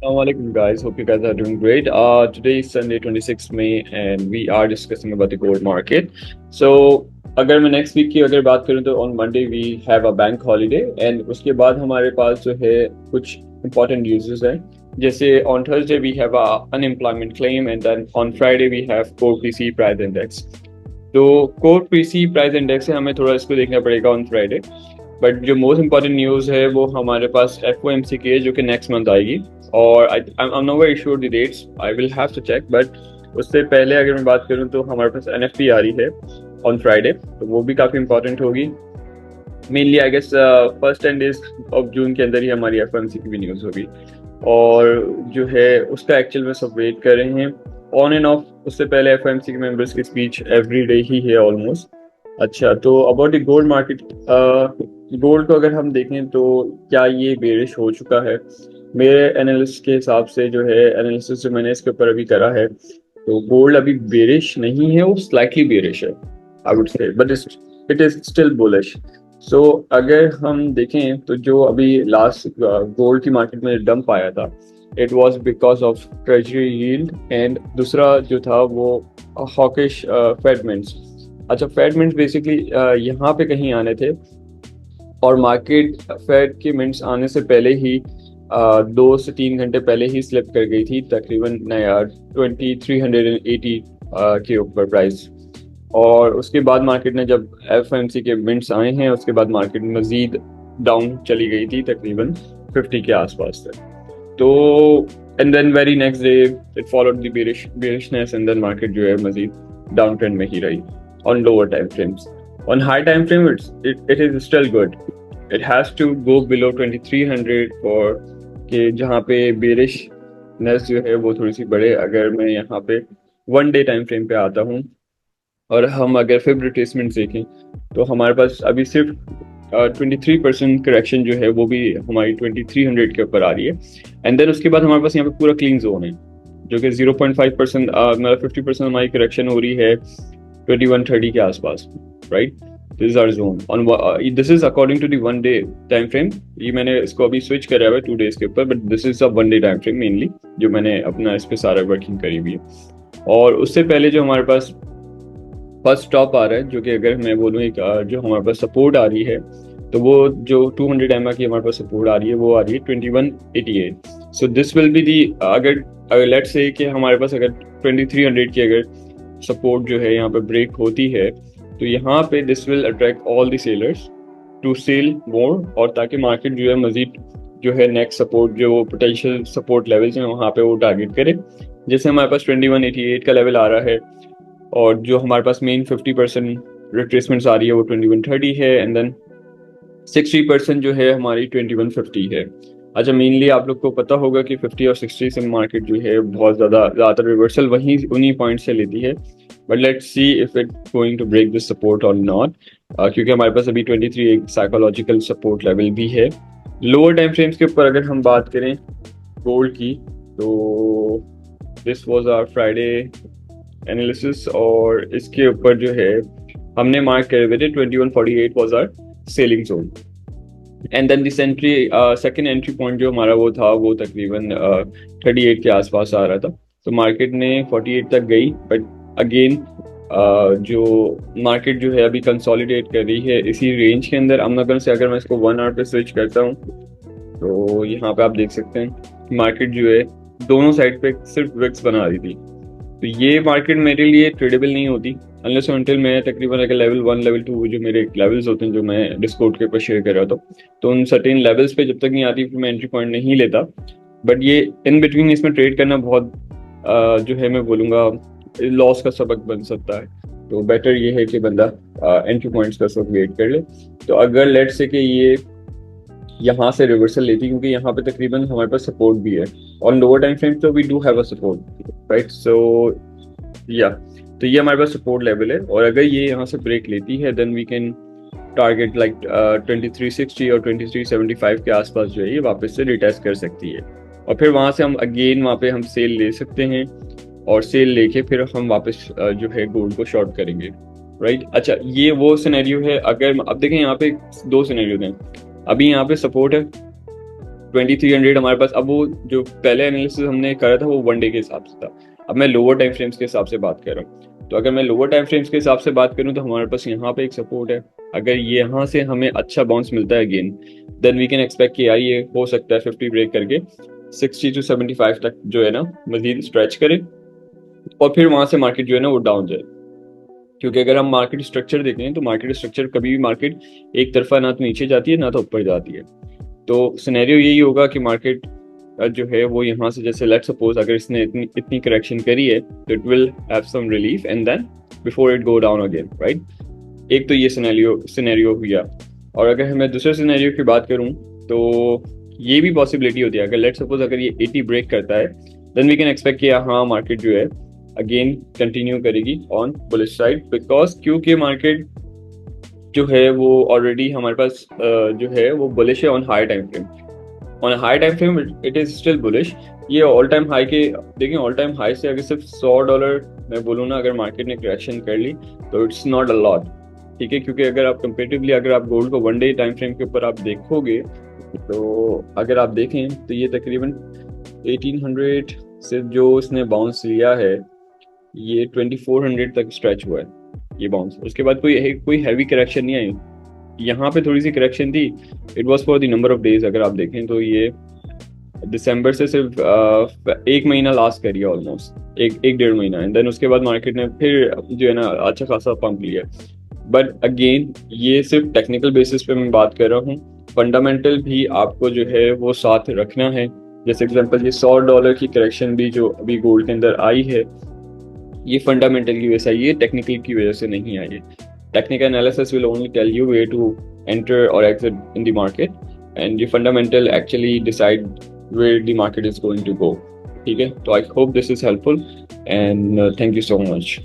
Assalamualaikum guys, hope you guys are doing great. Today is Sunday 26th May and we are discussing about the gold market. So अगर मैं next week की अगर बात करूँ तो on Monday we have a bank holiday and उसके बाद हमारे पास जो है कुछ इंपॉर्टेंट न्यूज़ हैं. जैसे on Thursday we have a unemployment claim and then on Friday we have core PC price index. तो कोर पीसी प्राइस इंडेक्स है, हमें थोड़ा इसको देखना पड़ेगा ऑन फ्राइडे. बट जो मोस्ट इंपॉर्टेंट न्यूज़ है वो हमारे पास एफओएमसी की है जो कि नेक्स्ट मंथ आएगी. और I am not very sure the dates, I will have to check. But उससे पहले अगर मैं बात करूं तो हमारे पास एनएफटी आ रही है ऑन फ्राइडे, तो वो भी काफ़ी इंपॉर्टेंट होगी. Mainly I guess first 10 days of June के अंदर ही हमारी एफओएमसी की भी न्यूज़ होगी. और जो है उसका एक्चुअल में सब वेट कर रहे हैं ऑन एंड ऑफ. उससे पहले एफओएमसी के मेंबर्स की स्पीच एवरी डे ही है ऑलमोस्ट. अच्छा, तो about the gold market, gold को अगर हम देखें तो क्या ये बेरिश हो चुका है? मेरे एनालिस्ट के हिसाब से जो है, एनालिसिस जो मैंने इसके ऊपर अभी करा है, तो गोल्ड अभी बेरिश नहीं है, वो स्लाइटली बेरिश है I would say, but it is still bullish. So अगर हम देखें तो जो अभी लास्ट गोल्ड की मार्केट में डंप आया था, it was because of treasury yield and दूसरा जो था वो हॉकिश फेडमेंट्स. अच्छा, फेडमेंट्स बेसिकली यहाँ पे कहीं आने थे और मार्केट फेड के मिनट्स आने से पहले ही 2 से 3 घंटे पहले ही स्लिप कर गई थी तकरीबन 2380 के ऊपर प्राइस. और उसके बाद मार्केट ने जब एफएमसी के मिनट्स आए हैं उसके बाद मार्केट मजीद डाउन चली गई थी तकरीबन 50 के आसपास तक. तो and then very next day it followed the bearishness and then market जो है मजीद डाउन ट्रेंड में ही रही on lower time frames. On high time frame it is still good. It has to go below 2300 for कि जहाँ पे bearishness जो है वो थोड़ी सी बढ़े. अगर मैं यहाँ पे 1 day टाइम फ्रेम पे आता हूँ और हम अगर फिब रिट्रेसमेंट देखें तो हमारे पास अभी सिर्फ 23% करेक्शन जो है वो भी हमारी 2300 के ऊपर आ रही है. एंड देन उसके बाद हमारे पास यहाँ पे पूरा क्लीन जोन है जो कि 0.5% मतलब 50% हमारी करेक्शन हो रही है 2130 के आसपास, right. This is our zone on, this is according to the 1 day time frame. ये मैंने इसको अभी स्विच करा हुआ है 2 days के ऊपर, but this is a 1 day time frame mainly जो मैंने अपना इस पे सारा वर्किंग करी हुई है. और उससे पहले जो हमारे पास फर्स्ट स्टॉप आ रहा है, जो कि अगर मैं बोलूँ एक जो हमारे पास सपोर्ट आ रही है, तो वो जो 200 एमआ की हमारे पास सपोर्ट आ रही है वो आ रही है 2188. So this will be the, अगर लेट्स से कि हमारे पास अगर 2300 की अगर सपोर्ट जो है यहाँ पे ब्रेक होती है तो यहाँ पे this will attract all the sellers to sell more, और ताकि मार्केट जो है मजीद जो है नेक्स्ट सपोर्ट जो पोटेंशियल सपोर्ट लेवल्स हैं वहाँ पे वो टारगेट करे. जैसे हमारे पास 2188 का लेवल आ रहा है और जो हमारे पास मेन 50% रिट्रेसमेंट्स आ रही है वो 2130 है एंड देन 60% जो है हमारी 2150 है. अच्छा, मेनली आप लोग को पता होगा कि 50 और 60 से मार्केट जो है बहुत ज़्यादा रिवर्सल वहीं उन्हीं पॉइंट से लेती है. But let's see if it going to break this support और नॉट, क्योंकि हमारे पास अभी 23 एक साइकोलॉजिकल सपोर्ट लेवल भी है. लोअर टाइम फ्रेम्स के ऊपर अगर हम बात करें गोल्ड की, तो this was our Friday analysis और इसके ऊपर जो है हमने मार्क करे हुए थे 2148 was our selling zone. And then this entry, second entry point जो हमारा वो था वो तकरीबन 38 के आसपास आ रहा था. तो मार्केट ने 48 तक गई, बट अगेन जो मार्केट जो है अभी कंसोलिडेट कर रही है इसी रेंज के अंदर. अमनगर से अगर मैं इसको 1 आवर पे स्विच करता हूँ तो यहाँ पे आप देख सकते हैं मार्केट जो है दोनों साइड पे सिर्फ विक्स बना रही थी. तो ये मार्केट मेरे लिए ट्रेडेबल नहीं होती अनलेस अनटिल मैं तकरीबन अगर लेवल 1 लेवल 2 जो मेरे लेवल्स होते हैं जो मैं डिस्कॉर्ड के ऊपर शेयर कर रहा था, तो उन सर्टेन लेवल्स पे जब तक नहीं आती फिर मैं एंट्री पॉइंट नहीं लेता. बट ये इन बिटवीन इसमें ट्रेड करना बहुत जो है मैं बोलूँगा लॉस का सबक बन सकता है. तो बेटर ये है कि बंदा एंट्री पॉइंट्स का सब वेट कर ले. तो अगर लेट से कि ये यहाँ से रिवर्सल लेती, क्योंकि यहाँ पे तकरीबन हमारे पास सपोर्ट भी है और लोअर टाइम फ्रेम तो we do have a support, right. So या तो ये हमारे पास सपोर्ट लेवल है और अगर ये यहाँ से ब्रेक लेती है then we can target like 2360 और 2375 के आसपास जो है ये वापस से रिटेस्ट कर सकती है. और फिर वहाँ से हम अगेन वहाँ पे हम सेल ले सकते हैं और सेल लेके फिर हम वापस जो है गोल्ड को शॉर्ट करेंगे, राइट. अच्छा, ये वो सिनेरियो है. अगर अब देखें यहाँ पे 2 सिनेरियो हैं. अभी यहाँ पे सपोर्ट है 2300 हमारे पास, अब वो जो पहले एनालिसिस हमने करा था वो 1 डे के हिसाब से था, अब मैं लोअर टाइम फ्रेम्स के हिसाब से बात कर रहा हूँ। तो अगर मैं लोअर टाइम फ्रेम्स के हिसाब से बात करूँ तो हमारे पास यहाँ पे एक सपोर्ट है, अगर ये यहाँ से हमें अच्छा बाउंस मिलता है again, then we can expect कि यार ये हो सकता है 50 ब्रेक करके 60 to 75 तक जो है ना मजीद स्ट्रेच करे, और फिर वहां से मार्केट जो है ना वो डाउन जाए। क्योंकि अगर हम मार्केट स्ट्रक्चर देखें तो मार्केट स्ट्रक्चर कभी भी मार्केट एक तरफा ना तो नीचे जाती है ना तो ऊपर जाती है। तो सिनेरियो यही होगा कि मार्केट जो है वो यहाँ से, जैसे लेट्स सपोज अगर इसने इतनी इतनी करेक्शन करी है तो it will have some relief and then before it go down again, right. एक तो ये सिनेरियो हुआ। और अगर मैं दूसरे सिनेरियो की बात करूँ तो ये भी पॉसिबिलिटी होती है, अगर लेट्स सपोज अगर ये 80 ब्रेक करता है देन वी कैन एक्सपेक्ट कि हाँ मार्केट जो है अगेन कंटिन्यू करेगी ऑन बुलिश साइड, बिकॉज क्योंकि मार्केट जो है वो ऑलरेडी हमारे पास जो है वो बुलिश है on high time frame. On high time frame it is still bullish. ये ऑल टाइम हाई के देखें, ऑल टाइम हाई से अगर सिर्फ $100 मैं बोलूँ ना अगर मार्केट ने करेक्शन कर ली तो इट्स नॉट अ लॉट, ठीक है। क्योंकि अगर आप कंपेरेटिवली अगर आप गोल्ड को 1 डे टाइम फ्रेम के ऊपर आप देखोगे तो अगर आप देखें तो ये तकरीबन 1800 से जो इसने बाउंस लिया है ये 2400 तक स्ट्रेच हुआ है ये बाउंस। उसके बाद कोई हैवी करेक्शन नहीं आई, यहाँ पे थोड़ी सी करेक्शन थी, it was for the number of days. अगर आप देखें तो ये दिसंबर से सिर्फ 1 महीना लास्ट करिए, ऑलमोस्ट एक डेढ़ महीना, एंड देन उसके बाद मार्केट ने फिर जो है ना अच्छा खासा पंप लिया। बट अगेन ये सिर्फ टेक्निकल बेसिस पे मैं बात कर रहा हूँ, फंडामेंटल भी आपको जो है वो साथ रखना है। जैसे एग्जांपल ये $100 की करेक्शन भी जो अभी गोल्ड के अंदर आई है ये फंडामेंटल की वजह से आई है, टेक्निकल की वजह से नहीं आई है। Technical analysis will only tell you way to enter और exit in the market, and ये fundamental actually decide where the market is going to go, ठीक है। तो I hope this is helpful and thank you so much.